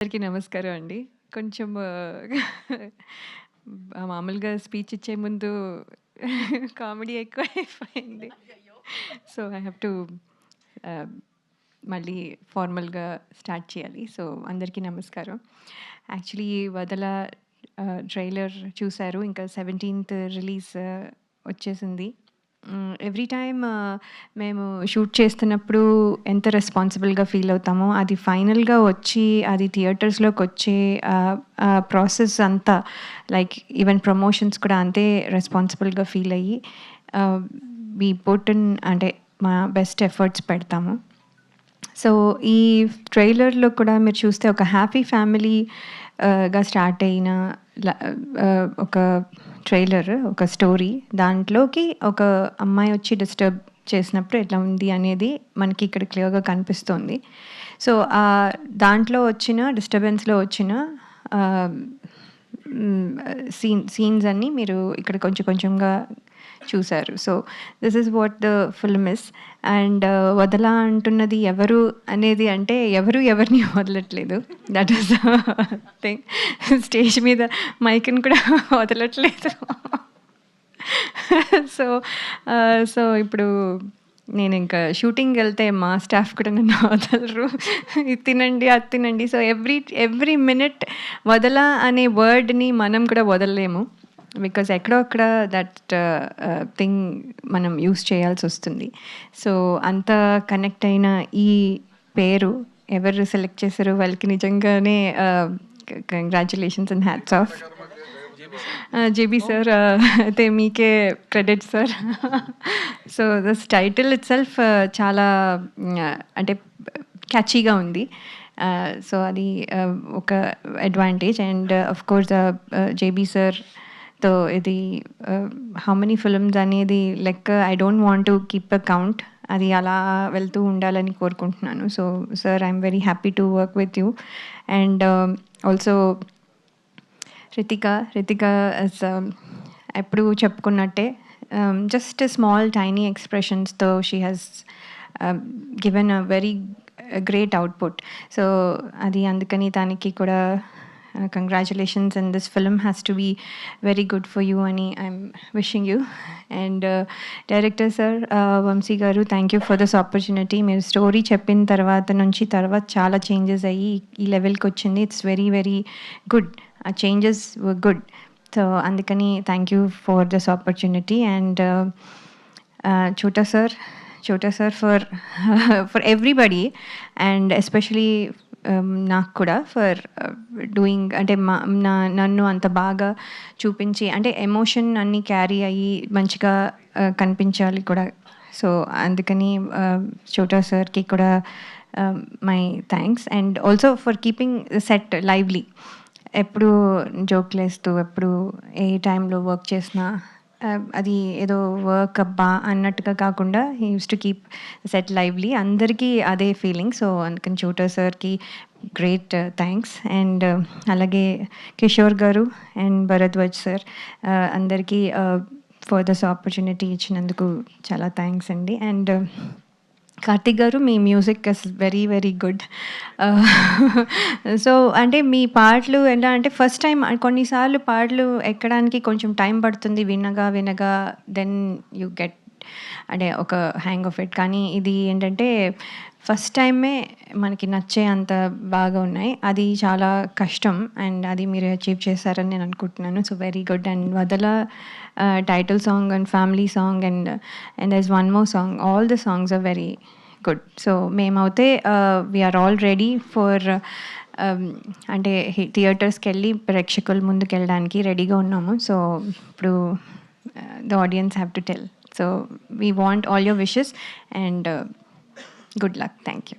అందరికీ నమస్కారం అండి. కొంచెం మామూలుగా స్పీచ్ ఇచ్చే ముందు కామెడీ ఎక్కువైపోయింది. సో, ఐ హావ్ టు ఆహ్, మళ్ళీ ఫార్మల్‌గా స్టార్ట్ చేయాలి. సో, అందరికీ నమస్కారం. యాక్చువల్లీ 'వదల' ట్రైలర్ చూసారు. ఇంకా 17థ్ రిలీజ్ వచ్చేసింది. ఎవ్రీ టైమ్ మేము షూట్ చేస్తున్నప్పుడు ఎంత రెస్పాన్సిబుల్‌గా ఫీల్ అవుతామో, అది ఫైనల్‌గా వచ్చి అది థియేటర్స్‌లోకొచ్చే ప్రాసెస్ అంతా లైక్ ఈవెన్ ప్రమోషన్స్ కూడా అంతే రెస్పాన్సిబుల్‌గా ఫీల్ అయ్యి వి పుట్ ఇన్ అంటే మా బెస్ట్ ఎఫర్ట్స్ పెడతాము. సో, ఈ ట్రైలర్‌లో కూడా మీరు చూస్తే ఒక హ్యాపీ ఫ్యామిలీ గా స్టార్ట్ అయిన ఒక ట్రైలర్, ఒక స్టోరీ. దాంట్లోకి ఒక అమ్మాయి వచ్చి డిస్టర్బ్ చేసినప్పుడు ఎట్లా ఉంది అనేది మనకి ఇక్కడ క్లియర్‌గా కనిపిస్తోంది. సో, దాంట్లో వచ్చిన డిస్టర్బెన్స్‌లో వచ్చిన ఆహ్, సీన్స్ అన్నీ మీరు ఇక్కడ కొంచెం కొంచెంగా చూసారు. So, this is what the film is. And 'వదల' అంటున్నది ఎవరు అనేది అంటే ఎవరు ఎవరిని వదలట్లేదు. That is the thing. Stage మీద మైక్‌ని కూడా వదలట్లేదు. సో, సో ఇప్పుడు నేనింకా షూటింగ్‌కెళ్తే మా స్టాఫ్ కూడా నన్ను వదలరు. ఇది తినండి, అది తినండి. సో, ఎవ్రీ మినిట్ 'వదల' అనే వర్డ్‌ని మనం కూడా వదలలేము. బికాజ్ ఎక్కడో అక్కడ దట్ థింగ్ మనం యూజ్ చేయాల్సొస్తుంది. సో, అంత కనెక్ట్ అయిన ఈ పేరు ఎవరు సెలెక్ట్ చేశారో వాళ్ళకి నిజంగానే congratulations and hats off. JB sir, అయితే మీకే credit sir. So, this title itself చాలా అంటే క్యాచీగా ఉంది. సో, అది ఒక advantage. And of course JB సార్‌తో ఇది హౌ మెనీ ఫిల్మ్స్ అనేది లెక్క I don't want to keep a count. అది అలా వెళ్తూ ఉండాలని కోరుకుంటున్నాను. So, sir, I'm very happy to work with you. And also Ritika is ఎప్పుడు చెప్పుకున్నట్టే జస్ట్ స్మాల్ టైనీ ఎక్స్ప్రెషన్స్‌తో she has given a very great output. So, అది అందుకని తనకి కూడా congratulations, and this film has to be very good for you అని I'm wishing you. And director sir, Vamsi garu, thank you for this opportunity. మీరు story చెప్పిన తర్వాత చాలా changes అయ్యి ఈ లెవెల్‌కి వచ్చింది. It's very very good. ఆ చేంజెస్ వర్ గుడ్. సో, అందుకని thank you for this opportunity. And Chota sir for everybody, and especially నాకు కూడా ఫర్ డూయింగ్ అంటే నన్ను అంత బాగా చూపించి అంటే ఎమోషన్ అన్నీ క్యారీ అయ్యి మంచిగా కనిపించాలి కూడా. సో, అందుకని చోటా సార్‌కి కూడా my thanks. And also for keeping set lively. ఎప్పుడు జోకులేస్తూ, ఎప్పుడు ఏ టైంలో వర్క్ చేసినా అది ఏదో వర్క్ అబ్బా అన్నట్టుగా కాకుండా he used to keep set lively. అందరికీ అదే ఫీలింగ్. సో, అందుకని చోటా సార్‌కి గ్రేట్ థ్యాంక్స్. అండ్ అలాగే కిషోర్ గారు అండ్ భరద్వాజ్ సార్, అందరికీ ఫర్ దిస్ ఆపర్చునిటీ ఇచ్చినందుకు చాలా థ్యాంక్స్ అండి. అండ్ కార్తిక్ గారు, మీ music is very very good. So, అంటే మీ పాటలు ఎలా అంటే ఫస్ట్ టైం కొన్నిసార్లు పాటలు ఎక్కడానికి కొంచెం టైం పడుతుంది. వినగా దెన్ యూ గెట్ అంటే ఒక హ్యాంగ్ ఆఫ్ ఇట్. కానీ ఇది ఏంటంటే ఫస్ట్ టైమే మనకి నచ్చే అంత బాగా ఉన్నాయి. అది చాలా కష్టం. అండ్ అది మీరు అచీవ్ చేశారని నేను అనుకుంటున్నాను. So, very good. And 'Vadala' title song and family song and there is one more song. All the songs are very good. So, మేమైతే we are all ready for అంటే థియేటర్స్‌కెళ్ళి ప్రేక్షకుల ముందుకెళ్ళడానికి రెడీగా ఉన్నాము. సో, ఇప్పుడు the audience have to tell. So, we want all your wishes and good luck. Thank you.